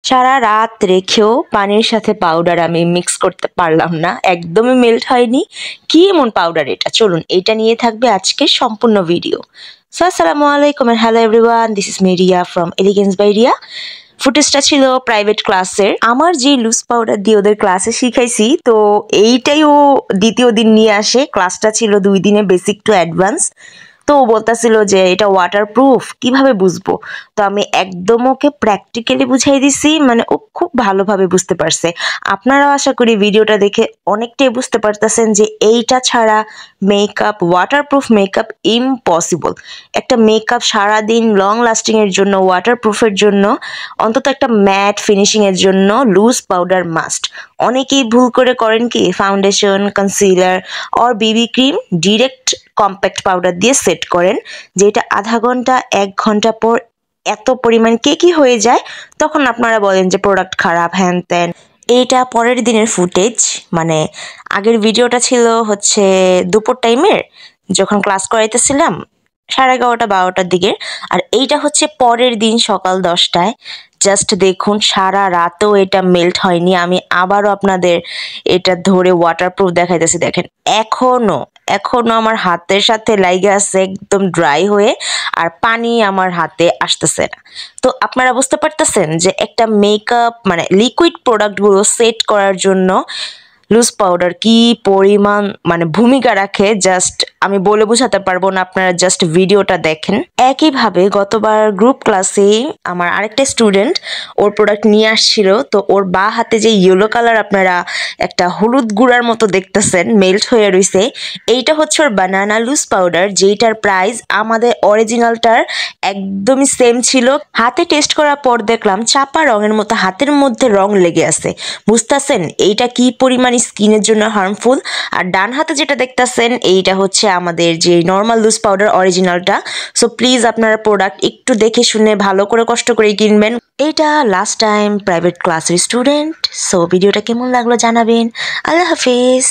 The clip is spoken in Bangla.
সারা রাত রেখেও পানির সাথে পাউডার আমি মিক্স করতে পারলাম না, একদমই মেল্ট হয়নি। কি এমন পাউডার এটা? চলুন এটা নিয়ে থাকবে আজকের সম্পূর্ণ ভিডিও। সো আসসালামু আলাইকুম and hello everyone, this is Maria from Elegance by Riya. ফুটেজটা ছিল প্রাইভেট ক্লাসের, আমার যে লুজ পাউডার দিয়ে ওদের ক্লাসে শিখাইছি, তো এইটাই ও দ্বিতীয় দিন নিয়ে আসে। ক্লাসটা ছিল 2 দিনে, বেসিক টু অ্যাডভান্স। তো ও বলতেছিল যে এটা ওয়াটারপ্রুফ, কিভাবে বুঝবো? তো আমি একদম ওকে প্র্যাকটিক্যালি বুঝাই দিছি, মানে ও খুব ভালোভাবে বুঝতে পারছে। আপনারাও আশা করি ভিডিওটা দেখে অনেকটাই বুঝতে পারতেছেন যে এইটা ছাড়া মেকআপ, ওয়াটারপ্রুফ মেকআপ ইম্পসিবল। একটা মেকআপ সারাদিন লং লাস্টিং এর জন্য, ওয়াটারপ্রুফের জন্য, অন্তত একটা ম্যাট ফিনিশিং এর জন্য লুজ পাউডার মাস্ট। অনেকেই ভুল করেন কি, foundation, concealer or Bibi cream direct compact powder দিয়ে সেট করেন, যেটা আধা ঘন্টা 1 ঘন্টা পর এত পরিমাণ কেকি হয়ে যায়, তখন আপনারা বলেন যে প্রোডাক্ট খারাপ, হ্যান ত্যান। এইটা পরের দিনের ফুটেজ, মানে আগের ভিডিওটা ছিল হচ্ছে দুপুর টাইমের, যখন ক্লাস করাইতেছিলাম 11:30 12টার দিকে। আর এইটা হচ্ছে পরের দিন সকাল 10টায়। জাস্ট দেখুন, সারা রাতেও এটা মেল্ট হয়নি। আমি আবারও আপনাদের এটা ধরে ওয়াটারপ্রুফ দেখাইতেছি। দেখেন এখনো আমার হাতের সাথে লাইগা আছে, একদম ড্রাই হয়ে, আর পানি আমার হাতে আসতেছে না। তো আপনারা বুঝতে পারতেছেন যে একটা মেকআপ, মানে লিকুইড প্রোডাক্টগুলো সেট করার জন্য লুজ পাউডার কি পরিমাণ মানে ভূমিকা রাখে, জাস্ট আমি বলে বোঝাতে পারবো না, আপনারা জাস্ট ভিডিওটা দেখেন। একইভাবে গতবার গ্রুপ ক্লাসে আমার আরেকটা স্টুডেন্ট ওর প্রোডাক্ট নিয়ে আসছিল, তো ওর বাঁ হাতে যে ইয়েলো কালার আপনারা একটা হলুদ গুঁড়ার মতো দেখতেছেন মেল্ট হয়ে রইছে, এইটা হচ্ছে ওর বানানা লুজ পাউডার, যেটার প্রাইস আমাদের অরিজিনালটার একদমই সেম ছিল। হাতে টেস্ট করার পর দেখলাম চাপা রঙের মতো হাতের মধ্যে রং লেগে আছে। বুঝতেছেন এইটা কি পরিমাণ স্কিনের জন্য হার্মফুল। আর ডান হাতে যেটা দেখতেছেন এইটা হচ্ছে আমাদের যে নর্মাল লুজ পাউডার অরিজিনালটা। সো প্লিজ আপনারা প্রোডাক্ট একটু দেখে শুনে ভালো করে কষ্ট করে কিনবেন। এইটা লাস্ট টাইম প্রাইভেট ক্লাসের স্টুডেন্ট। সো ভিডিওটা কেমন লাগলো জানাবেন। আল্লাহ হাফিজ।